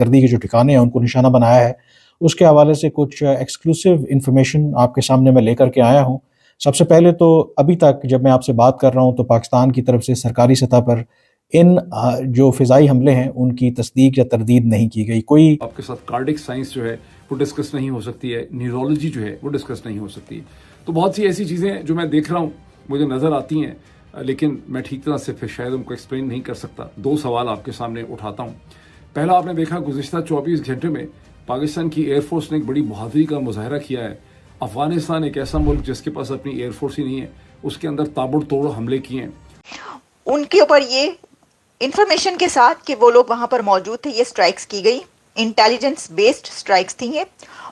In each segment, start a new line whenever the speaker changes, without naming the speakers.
दहशतगर्दी के जो ठिकाने हैं उनको निशाना बनाया है, उसके हवाले से कुछ एक्सक्लूसिव इन्फॉर्मेशन आपके सामने मैं लेकर के आया हूँ। सबसे पहले तो अभी तक जब मैं आपसे बात कर रहा हूँ तो पाकिस्तान की तरफ से सरकारी सतह पर इन जो फ़िज़ाई हमले हैं उनकी तस्दीक या तरदीद नहीं की गई। कोई
आपके साथ कार्डिक साइंस जो है वो डिस्कस नहीं हो सकती है, न्यूरोलॉजी जो है वो डिस्कस नहीं हो सकती है। तो बहुत सी ऐसी चीज़ें जो मैं देख रहा हूँ मुझे नज़र आती हैं, लेकिन मैं ठीक तरह से फिर शायद उनको एक्सप्लेन नहीं कर सकता। दो सवाल आपके सामने उठाता हूँ। पहला, आपने देखा गुज़िश्ता 24 घंटे में पाकिस्तान की एयरफोर्स ने एक बड़ी बहादुरी का मुजाहरा किया है। अफगानिस्तान एक ऐसा मुल्क जिसके पास अपनी एयरफोर्स ही नहीं है, उसके अंदर ताबड़तोड़ हमले किए हैं।
उनके ऊपर ये इंफॉर्मेशन के साथ कि वो लोग वहां पर मौजूद थे, ये स्ट्राइक्स की गई, इंटेलिजेंस बेस्ड स्ट्राइक्स थी ये,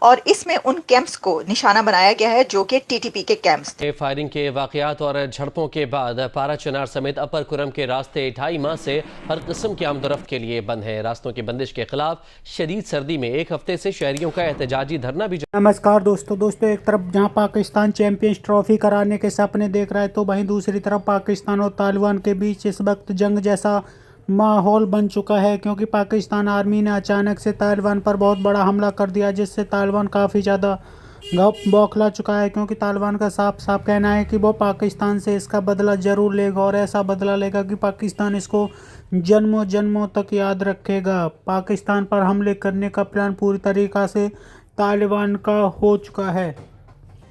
और इसमें उन कैंप्स को निशाना बनाया गया है जो कि टीटीपी के कैंप्स थे।
फायरिंग के वाकयात और झड़पों के बाद पारा चनार समेत अपर कुरम के रास्ते 2.5 माह से हर किस्म की आमदोरफ्त के लिए बंद हैं। रास्तों की बंदिश के खिलाफ शदीद सर्दी में एक हफ्ते से शहरियों का एहतजाजी धरना भी।
नमस्कार दोस्तों, एक तरफ जहां पाकिस्तान चैंपियंस ट्रॉफी कराने के सपने देख रहा है तो वहीं दूसरी तरफ पाकिस्तान और तालिबान के बीच इस वक्त जंग जैसा माहौल बन चुका है, क्योंकि पाकिस्तान आर्मी ने अचानक से तालिबान पर बहुत बड़ा हमला कर दिया, जिससे तालिबान काफ़ी ज़्यादा बौखला चुका है। क्योंकि तालिबान का साफ साफ कहना है कि वो पाकिस्तान से इसका बदला ज़रूर लेगा, और ऐसा बदला लेगा कि पाकिस्तान इसको जन्मों जन्मों तक याद रखेगा। पाकिस्तान पर हमले करने का प्लान पूरी तरीक़ा से तालिबान का हो चुका है,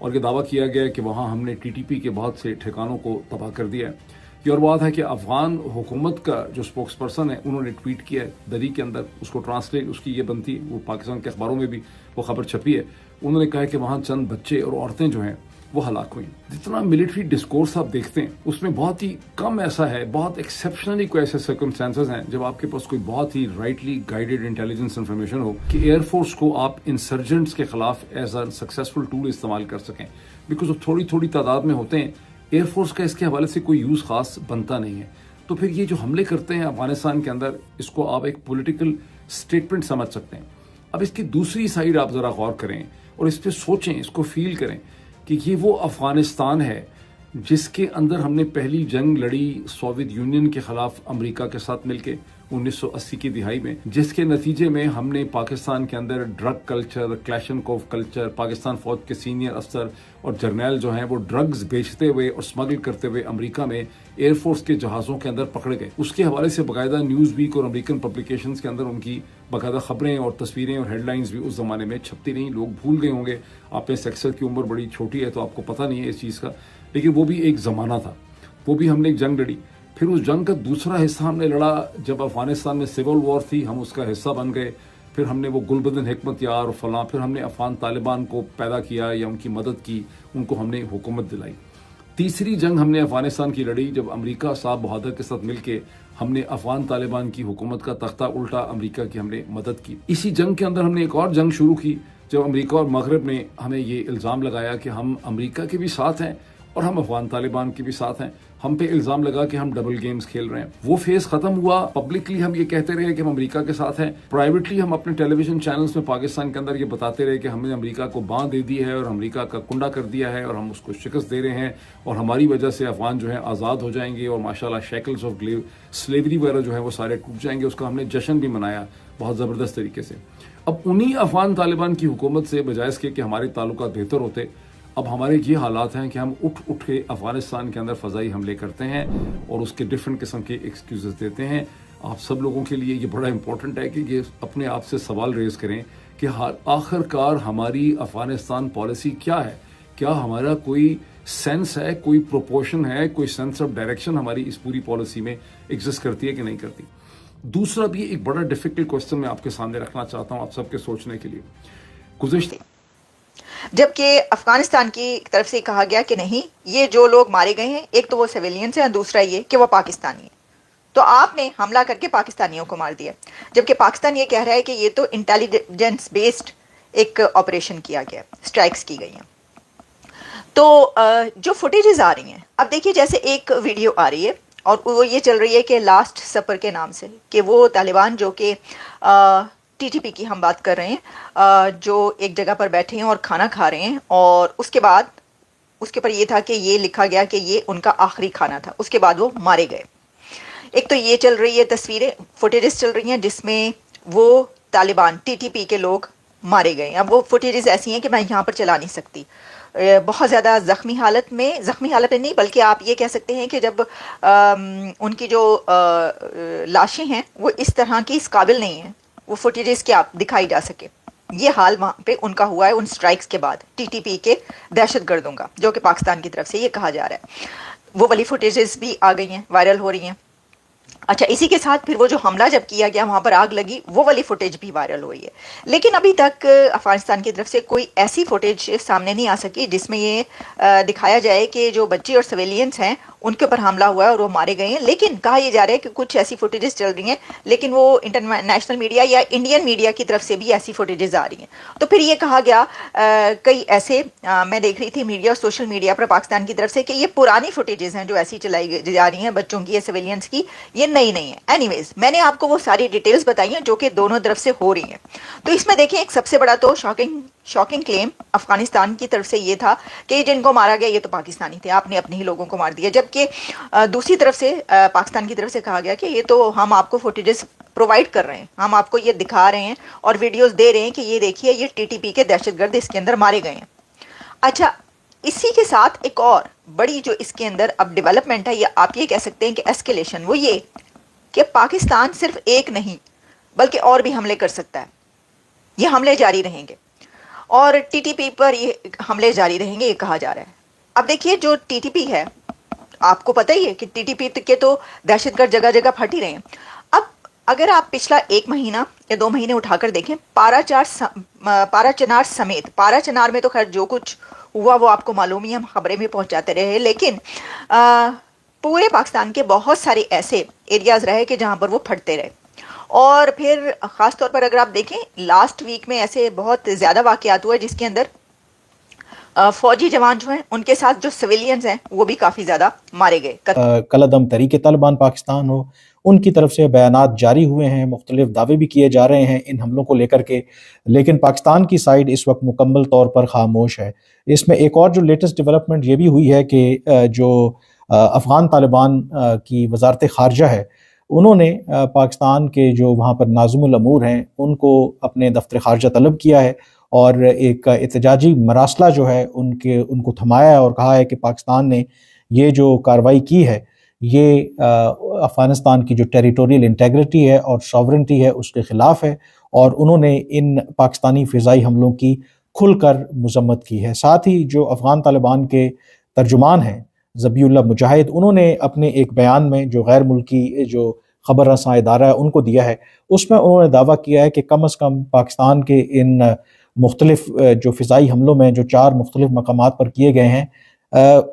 और ये दावा किया गया है कि वहाँ हमने टीटीपी के बहुत से ठिकानों को तबाह कर दिया है। ये और बात है कि अफगान हुकूमत का जो स्पोक्स पर्सन है उन्होंने ट्वीट किया है दरी के अंदर, उसको ट्रांसलेट उसकी ये बनती है, वो पाकिस्तान के अखबारों में भी वो खबर छपी है। उन्होंने कहा है कि वहाँ चंद बच्चे और औरतें जो हैं वो हलाक हुई। जितना मिलिट्री डिस्कोर्स आप देखते हैं उसमें बहुत ही कम ऐसा है, बहुत एक्सेप्शनली कोई ऐसे सर्कमस्टेंसेस हैं जब आपके पास कोई बहुत ही राइटली गाइडेड इंटेलिजेंस इन्फॉर्मेशन हो कि एयरफोर्स को आप इंसर्जेंट्स के खिलाफ एज अ सक्सेसफुल टूल इस्तेमाल कर सकें। बिकॉज वो थोड़ी थोड़ी तादाद में होते हैं, एयरफोर्स का इसके हवाले से कोई यूज़ खास बनता नहीं है। तो फिर ये जो हमले करते हैं अफगानिस्तान के अंदर, इसको आप एक पॉलिटिकल स्टेटमेंट समझ सकते हैं। अब इसकी दूसरी साइड आप ज़रा गौर करें और इस पर सोचें, इसको फील करें कि ये वो अफगानिस्तान है जिसके अंदर हमने पहली जंग लड़ी सोवियत यूनियन के खिलाफ अमेरिका के साथ मिलके 1980 की दिहाई में, जिसके नतीजे में हमने पाकिस्तान के अंदर ड्रग कल्चर, क्लैशनकोव कल्चर, पाकिस्तान फौज के सीनियर अफसर और जर्नैल जो हैं वो ड्रग्स बेचते हुए और स्मगल करते हुए अमेरिका में एयरफोर्स के जहाज़ों के अंदर पकड़े गए। उसके हवाले से बाकायदा न्यूज़ वीक और अमेरिकन पब्लिकेशंस के अंदर उनकी बाकायदा खबरें और तस्वीरें और हेडलाइंस भी उस ज़माने में छपती नहीं। लोग भूल गए होंगे, आप में सेक्सर की उम्र बड़ी छोटी है तो आपको पता नहीं है इस चीज़ का, लेकिन वो भी एक ज़माना था, वो भी हमने एक जंग लड़ी। फिर उस जंग का दूसरा हिस्सा हमने लड़ा जब अफगानिस्तान में सिविल वॉर थी, हम उसका हिस्सा बन गए। फिर हमने वो गुलबदन हिकमत यार और फलां, फिर हमने अफगान तालिबान को पैदा किया या उनकी मदद की, उनको हमने हुकूमत दिलाई। तीसरी जंग हमने अफगानिस्तान की लड़ी जब अमेरिका साहब बहादुर के साथ मिलके हमने अफगान तालिबान की हुकूमत का तख्ता उल्टा अमेरिका की हमने मदद की। इसी जंग के अंदर हमने एक और जंग शुरू की जब अमेरिका और मगरब ने हमें ये इल्ज़ाम लगाया कि हम अमेरिका के भी साथ हैं और हम अफगान तालिबान के भी साथ हैं। हम पे इल्ज़ाम लगा कि हम डबल गेम्स खेल रहे हैं। वो फेज खत्म हुआ। पब्लिकली हम ये कहते रहे कि हम अमेरिका के साथ हैं, प्राइवेटली हम अपने टेलीविजन चैनल्स में पाकिस्तान के अंदर ये बताते रहे कि हमने अमेरिका को बांध दे दी है और अमेरिका का कुंडा कर दिया है और हम उसको शिकस्त दे रहे हैं और हमारी वजह से अफगान जो है आज़ाद हो जाएंगे और माशाल्लाह शैकल्स ऑफ स्लेवरी वगैरह जो है वो सारे टूट जाएंगे। उसका हमने जश्न भी मनाया बहुत ज़बरदस्त तरीके से। अब उन्हीं अफगान तालिबान की हुकूमत से बजाय इसके कि हमारे ताल्लुकात बेहतर होते, अब हमारे ये हालात हैं कि हम उठ के अफगानिस्तान के अंदर फ़ज़ाई हमले करते हैं और उसके डिफरेंट किस्म के एक्सक्यूज़ देते हैं। आप सब लोगों के लिए ये बड़ा इंपॉर्टेंट है कि ये अपने आप से सवाल रेज करें कि आखिरकार हमारी अफगानिस्तान पॉलिसी क्या है। क्या हमारा कोई सेंस है, कोई प्रोपोर्शन है, कोई सेंस ऑफ डायरेक्शन हमारी इस पूरी पॉलिसी में एग्जिस्ट करती है कि नहीं करती। दूसरा भी एक बड़ा डिफिकल्ट क्वेश्चन मैं आपके सामने रखना चाहता हूँ आप सबके सोचने के लिए। गुज़िश्ता
जबकि अफगानिस्तान की तरफ से कहा गया कि नहीं, ये जो लोग मारे गए हैं एक तो वो सिविलियंस हैं, दूसरा ये कि वो पाकिस्तानी है, तो आपने हमला करके पाकिस्तानियों को मार दिया। जबकि पाकिस्तान ये कह रहा है कि ये तो इंटेलिजेंस बेस्ड एक ऑपरेशन किया गया, स्ट्राइक्स की गई हैं। तो जो फुटेजेस आ रही हैं, अब देखिए जैसे एक वीडियो आ रही है और वो ये चल रही है कि लास्ट सपर के नाम से, कि वो तालिबान जो कि टीटीपी की हम बात कर रहे हैं, जो एक जगह पर बैठे हैं और खाना खा रहे हैं, और उसके बाद उसके ऊपर ये था कि ये लिखा गया कि ये उनका आखिरी खाना था, उसके बाद वो मारे गए। एक तो ये चल रही है तस्वीरें, फुटेजेस चल रही हैं जिसमें वो तालिबान टीटीपी के लोग मारे गए। अब वो फुटेजेस ऐसी हैं कि मैं यहाँ पर चला नहीं सकती। बहुत ज़्यादा ज़ख्मी हालत में नहीं, बल्कि आप ये कह सकते हैं कि जब उनकी जो लाशें हैं वो इस तरह की इस काबिल नहीं है वो फुटेजेस के आप दिखाई जा सके। ये हाल वहाँ पे उनका हुआ है उन स्ट्राइक्स के बाद टीटीपी के दहशतगर्दों का, जो कि पाकिस्तान की तरफ से ये कहा जा रहा है। वो वाली फुटेजेस भी आ गई हैं, वायरल हो रही हैं। अच्छा, इसी के साथ फिर वो जो हमला जब किया गया वहाँ पर आग लगी, वो वाली फुटेज भी वायरल हुई है। लेकिन अभी तक अफगानिस्तान की तरफ से कोई ऐसी फुटेज सामने नहीं आ सकी जिसमें ये दिखाया जाए कि जो बच्चे और सिविलियंस हैं उनके ऊपर हमला हुआ है और वो मारे गए हैं। लेकिन कहा यह जा रहा है कि कुछ ऐसी फुटेजेस चल रही हैं, लेकिन वो इंटरनेशनल मीडिया या इंडियन मीडिया की तरफ से भी ऐसी फुटेजेस आ रही हैं। तो फिर ये कहा गया कई ऐसे मैं देख रही थी मीडिया और सोशल मीडिया पर पाकिस्तान की तरफ से कि ये पुरानी फुटेजेस हैं जो ऐसी चलाई जा रही हैं बच्चों की या सिविलियंस की, ये नई नहीं है। एनीवेज, मैंने आपको वो सारी डिटेल्स बताई हैं जो कि दोनों तरफ से हो रही हैं। तो इसमें देखें, एक सबसे बड़ा तो शॉकिंग क्लेम अफगानिस्तान की तरफ से ये था कि जिनको मारा गया ये तो पाकिस्तानी थे, आपने अपने ही लोगों को मार दिया। जबकि दूसरी तरफ से पाकिस्तान की तरफ से कहा गया कि ये तो हम आपको फुटेजेस प्रोवाइड कर रहे हैं, हम आपको ये दिखा रहे हैं और वीडियोस दे रहे हैं कि ये देखिए ये टीटीपी के दहशतगर्द इसके अंदर मारे गए हैं। अच्छा, इसी के साथ एक और बड़ी जो इसके अंदर अब डेवलपमेंट है, या आप ये कह सकते हैं कि एस्केलेशन, वो ये कि पाकिस्तान सिर्फ एक नहीं बल्कि और भी हमले कर सकता है। ये हमले जारी रहेंगे और टीटीपी पर ये हमले जारी रहेंगे, ये कहा जा रहा है। अब देखिए, जो टीटीपी है, आपको पता ही है कि टीटीपी के तो दहशतगर्द जगह जगह फट ही रहे हैं। अब अगर आप पिछला 1 महीना या 2 महीने उठाकर देखें, पारा चनार समेत, पारा चनार में तो खैर जो कुछ हुआ वो आपको मालूम ही, हम खबरें भी पहुंचाते रहे, लेकिन पूरे पाकिस्तान के बहुत सारे ऐसे एरियाज रहे कि जहां पर वो फटते रहे। और फिर ख़ास तौर पर अगर आप देखें, लास्ट वीक में ऐसे बहुत ज़्यादा वाक़यात हुए जिसके अंदर फ़ौजी जवान जो हैं उनके साथ जो सिविलियंस हैं वो भी काफ़ी ज़्यादा मारे गए।
कलअदम तहरीक तालिबान पाकिस्तान हो, उनकी तरफ से बयानात जारी हुए हैं, मुख्तलिफ दावे भी किए जा रहे हैं इन हमलों को लेकर के, लेकिन पाकिस्तान की साइड इस वक्त मुकम्मल तौर पर खामोश है। इसमें एक और जो लेटेस्ट डेवलपमेंट ये भी हुई है कि जो अफ़गान तालिबान की वजारत ख़ारजा है, उन्होंने पाकिस्तान के जो वहाँ पर नाज़िमुल अमूर हैं उनको अपने दफ्तर ख़ारजा तलब किया है और एक एहतजाजी मरासला जो है उनको थमाया है और कहा है कि पाकिस्तान ने ये जो कार्रवाई की है ये अफ़गानिस्तान की जो टेरिटोरियल इंटेग्रिटी है और सॉवरेंटी है उसके ख़िलाफ़ है, और उन्होंने इन पाकिस्तानी फ़िज़ाई हमलों की खुलकर मज़म्मत की है। साथ ही जो अफ़गान तालिबान के तर्जुमान हैं ज़बीउल्लाह मुजाहिद, उन्होंने अपने एक बयान में जो गैर मुल्की जो ख़बर रसां इदारा है उनको दिया है, उसमें उन्होंने दावा किया है कि कम अज़ कम पाकिस्तान के इन मुख्तलिफ जो फ़िज़ाई हमलों में जो 4 मुख्तलिफ मकामात पर किए गए हैं,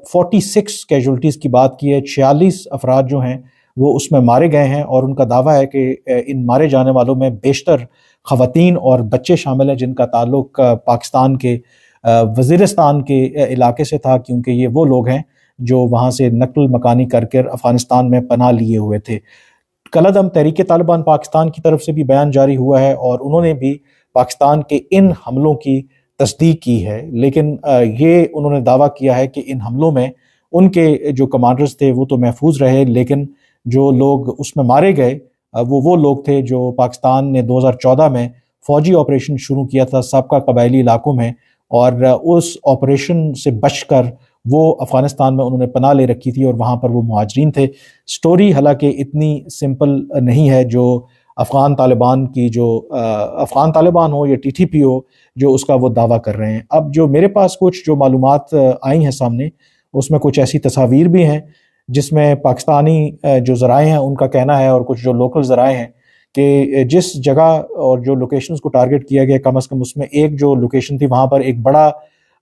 46 कैजुअल्टीज़ की बात की है, 46 अफराद जो हैं वो उसमें मारे गए हैं, और उनका दावा है कि इन मारे जाने वालों में बेशतर ख़वातीन और बच्चे शामिल हैं जिनका ताल्लुक़ पाकिस्तान के वज़ीरिस्तान के इलाके से था, क्योंकि ये वो लोग हैं जो वहाँ से नकल मकानी करके अफ़गानिस्तान में पनाह लिए हुए थे। कलअदम तहरीक तालिबान पाकिस्तान की तरफ से भी बयान जारी हुआ है और उन्होंने भी पाकिस्तान के इन हमलों की तस्दीक की है, लेकिन ये उन्होंने दावा किया है कि इन हमलों में उनके जो कमांडर्स थे वो तो महफूज रहे, लेकिन जो लोग उसमें मारे गए वो लोग थे जो पाकिस्तान ने 2014 में फ़ौजी ऑपरेशन शुरू किया था साबका कबायली इलाकों में, और उस ऑपरेशन से बचकर वो अफ़गानिस्तान में उन्होंने पनाह ले रखी थी और वहाँ पर वो मुहाजिरीन थे। स्टोरी हालांकि इतनी सिंपल नहीं है जो अफ़गान तालिबान की, जो अफ़गान तालिबान हो या टीटीपी हो, जो उसका वो दावा कर रहे हैं। अब जो मेरे पास कुछ जो मालूमात आई हैं सामने, उसमें कुछ ऐसी तस्वीर भी हैं जिसमें पाकिस्तानी जो ज़राए हैं उनका कहना है और कुछ जो लोकल ज़राए हैं कि जिस जगह और जो लोकेशंस को टारगेट किया गया, कम अज़ कम उसमें एक जो लोकेशन थी वहाँ पर एक बड़ा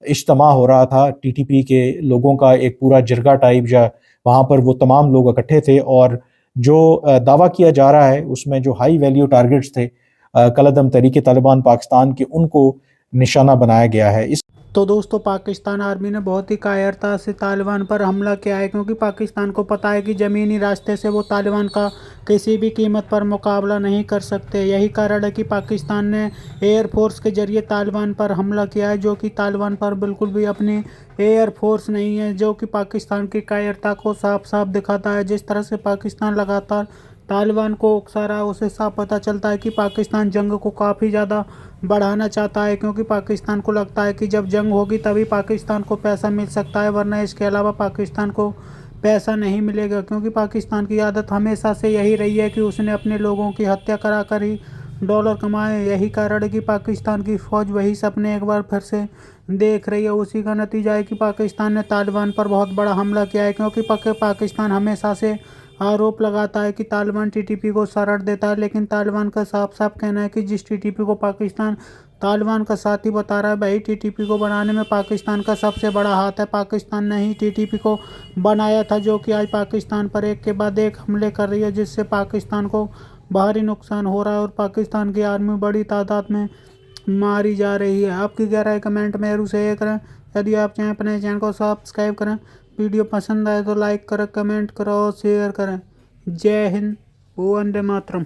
इज्तिमा हो रहा था टीटीपी के लोगों का, एक पूरा जिरगा टाइप, या वहाँ पर वो तमाम लोग इकट्ठे थे, और जो दावा किया जा रहा है उसमें जो हाई वैल्यू टारगेट्स थे कलअदम तहरीक तालिबान पाकिस्तान के, उनको निशाना बनाया गया है।
तो दोस्तों, पाकिस्तान आर्मी ने बहुत ही कायरता से तालिबान पर हमला किया है, क्योंकि पाकिस्तान को पता है कि ज़मीनी रास्ते से वो तालिबान का किसी भी कीमत पर मुकाबला नहीं कर सकते। यही कारण है कि पाकिस्तान ने एयरफोर्स के ज़रिए तालिबान पर हमला किया है, जो कि तालिबान पर बिल्कुल भी अपनी एयरफोर्स नहीं है, जो कि पाकिस्तान की कायरता को साफ साफ दिखाता है। जिस तरह से पाकिस्तान लगातार तालिबान को उकसा रहा है, उससे साफ पता चलता है कि पाकिस्तान जंग को काफ़ी ज़्यादा बढ़ाना चाहता है, क्योंकि पाकिस्तान को लगता है कि जब जंग होगी तभी पाकिस्तान को पैसा मिल सकता है, वरना इसके अलावा पाकिस्तान को पैसा नहीं मिलेगा। क्योंकि पाकिस्तान की आदत हमेशा से यही रही है कि उसने अपने लोगों की हत्या करा कर ही डॉलर कमाए। यही कारण है कि पाकिस्तान की फ़ौज वही सपने एक बार फिर से देख रही है। उसी का नतीजा है कि पाकिस्तान ने तालिबान पर बहुत बड़ा हमला किया है, क्योंकि पाकिस्तान हमेशा से आरोप लगाता है कि तालिबान टीटीपी को शरण देता है, लेकिन तालिबान का साफ साफ कहना है कि जिस टीटीपी को पाकिस्तान तालिबान का साथी बता रहा है, वही टीटीपी को बनाने में पाकिस्तान का सबसे बड़ा हाथ है। पाकिस्तान ने ही टीटीपी को बनाया था, जो कि आज पाकिस्तान पर एक के बाद एक हमले कर रही है, जिससे पाकिस्तान को भारी नुकसान हो रहा है और पाकिस्तान की आर्मी बड़ी तादाद में मारी जा रही है। आपकी क्या राय कमेंट में जरूर शेयर करें। यदि आप चाहें अपने चैनल को सब्सक्राइब करें, वीडियो पसंद आए तो लाइक करें, कमेंट करें और शेयर करें। जय हिंद, वंदे मातरम।